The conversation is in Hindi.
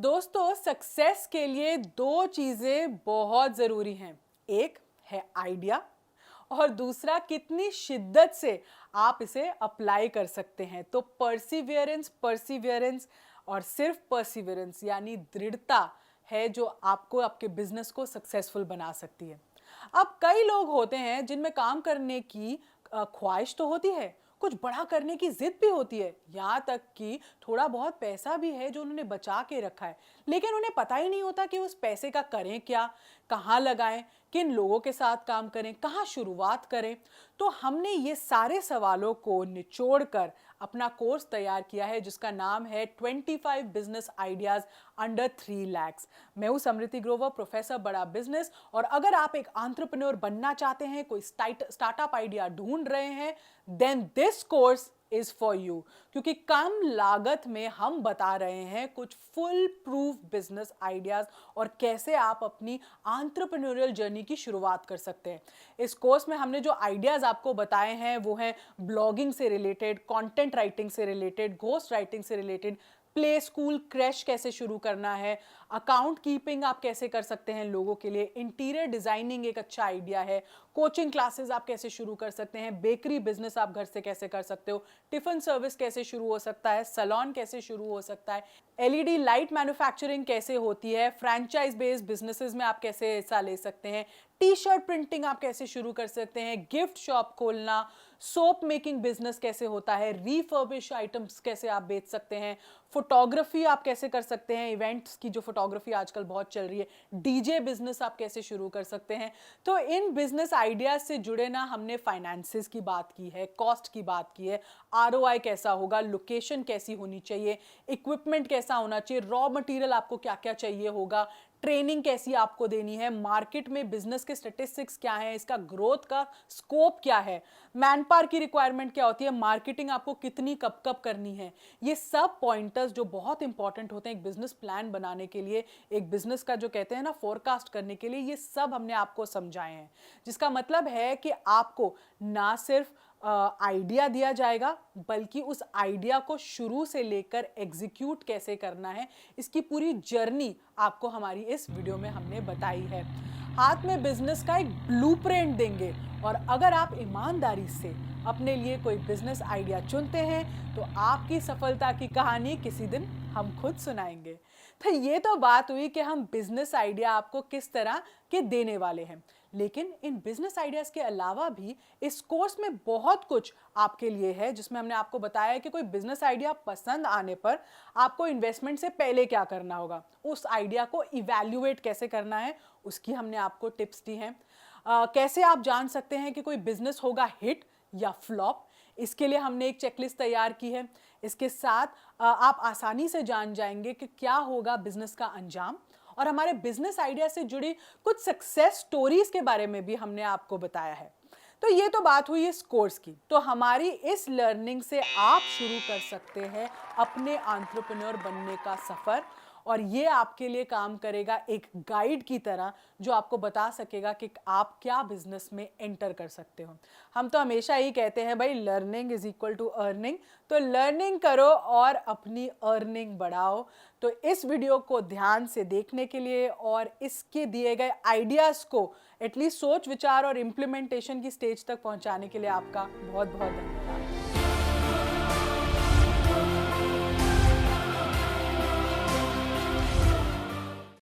दोस्तों, सक्सेस के लिए दो चीजें बहुत जरूरी हैं। एक है आइडिया और दूसरा कितनी शिद्दत से आप इसे अप्लाई कर सकते हैं। तो परसिवियरेंस परसिवियरेंस और सिर्फ परसिवियरेंस यानी दृढ़ता है जो आपको आपके बिजनेस को सक्सेसफुल बना सकती है। अब कई लोग होते हैं जिनमें काम करने की ख्वाहिश तो होती है, कुछ बड़ा करने की जिद भी होती है, यहाँ तक कि थोड़ा बहुत पैसा भी है जो उन्होंने बचा के रखा है, लेकिन उन्हें पता ही नहीं होता कि उस पैसे का करें क्या, कहाँ लगाएं, किन लोगों के साथ काम करें, कहाँ शुरुआत करें। तो हमने ये सारे सवालों को निचोड़ कर अपना कोर्स तैयार किया है जिसका नाम है 25 बिजनेस आइडियाज अंडर 3 lakhs। मैं हूं समृति ग्रोवर, प्रोफेसर बड़ा बिजनेस। और अगर आप एक एंटरप्रेन्योर बनना चाहते हैं, कोई स्टार्टअप आइडिया ढूंढ रहे हैं, then this course is for you. क्योंकि कम लागत में हम बता रहे हैं कुछ फुल प्रूफ बिजनेस आइडियाज और कैसे आप अपनी एंटरप्रेन्योरियल जर्नी की शुरुआत कर सकते हैं। इस कोर्स में हमने जो आइडियाज आपको बताए हैं वो हैं ब्लॉगिंग से रिलेटेड, कंटेंट राइटिंग से रिलेटेड, घोस्ट राइटिंग से रिलेटेड, प्ले स्कूल क्रैश कैसे शुरू करना है, अकाउंट कीपिंग आप कैसे कर सकते हैं लोगों के लिए, इंटीरियर डिजाइनिंग एक अच्छा आइडिया है, कोचिंग क्लासेस आप कैसे शुरू कर सकते हैं, बेकरी बिजनेस आप घर से कैसे कर सकते हो, टिफिन सर्विस कैसे शुरू हो सकता है, सैलून कैसे शुरू हो सकता है, एलईडी लाइट मैन्युफैक्चरिंग कैसे होती है, फ्रैंचाइज बेस्ड बिजनेसेस में आप कैसे हिस्सा ले सकते हैं, टी शर्ट प्रिंटिंग आप कैसे शुरू कर सकते हैं, गिफ्ट शॉप खोलना, सोप मेकिंग बिजनेस कैसे होता है, रीफर्बिश आइटम्स कैसे आप बेच सकते हैं, फोटोग्राफी आप कैसे कर सकते हैं, इवेंट्स की जो फोटोग्राफी आजकल बहुत चल रही है, डीजे बिजनेस आप कैसे शुरू कर सकते हैं। तो इन बिजनेस आइडियाज से जुड़े ना हमने फाइनेंसेस की बात की है, कॉस्ट की बात की है, आरओआई कैसा होगा, लोकेशन कैसी होनी चाहिए, इक्विपमेंट कैसा होना चाहिए, रॉ मटेरियल आपको क्या क्या चाहिए होगा, ट्रेनिंग कैसी आपको देनी है, मार्केट में बिजनेस के स्टैटिस्टिक्स क्या है, इसका ग्रोथ का स्कोप क्या है, मैन पावर की रिक्वायरमेंट क्या होती है, मार्केटिंग आपको कितनी कब कब करनी है। ये सब पॉइंटर्स जो बहुत इंपॉर्टेंट होते हैं एक बिजनेस प्लान बनाने के लिए, एक बिजनेस का जो कहते हैं ना फोरकास्ट करने के लिए, ये सब हमने आपको समझाए हैं। जिसका मतलब है कि आपको ना सिर्फ आइडिया दिया जाएगा बल्कि उस आइडिया को शुरू से लेकर एग्जीक्यूट कैसे करना है, इसकी पूरी जर्नी आपको हमारी इस वीडियो में हमने बताई है। हाथ में बिजनेस का एक ब्लूप्रिंट देंगे और अगर आप ईमानदारी से अपने लिए कोई बिजनेस आइडिया चुनते हैं तो आपकी सफलता की कहानी किसी दिन हम खुद सुनाएंगे। तो ये तो बात हुई कि हम बिजनेस आइडिया आपको किस तरह के देने वाले हैं, लेकिन इन बिजनेस आइडियाज के अलावा भी इस कोर्स में बहुत कुछ आपके लिए है जिसमें हमने आपको बताया है कि कोई बिजनेस आइडिया पसंद आने पर आपको इन्वेस्टमेंट से पहले क्या करना होगा, उस आइडिया को इवैल्यूएट कैसे करना है, उसकी हमने आपको टिप्स दी हैं। कैसे आप जान सकते हैं कि कोई बिजनेस होगा हिट या फ्लॉप, इसके लिए हमने एक चेकलिस्ट तैयार की है। इसके साथ आप आसानी से जान जाएंगे कि क्या होगा बिजनेस का अंजाम, और हमारे बिजनेस आइडिया से जुड़ी कुछ सक्सेस स्टोरीज के बारे में भी हमने आपको बताया है। तो ये तो बात हुई इस कोर्स की। तो हमारी इस लर्निंग से आप शुरू कर सकते हैं अपने एंटरप्रेन्योर बनने का सफर, और ये आपके लिए काम करेगा एक गाइड की तरह जो आपको बता सकेगा कि आप क्या बिजनेस में एंटर कर सकते हो। हम तो हमेशा ही कहते हैं भाई learning is equal to earning, तो लर्निंग करो और अपनी अर्निंग बढ़ाओ। तो इस वीडियो को ध्यान से देखने के लिए और इसके दिए गए आइडियाज़ को एटलीस्ट सोच विचार और इम्प्लीमेंटेशन की स्टेज तक पहुंचाने के लिए आपका बहुत बहुत धन्यवाद।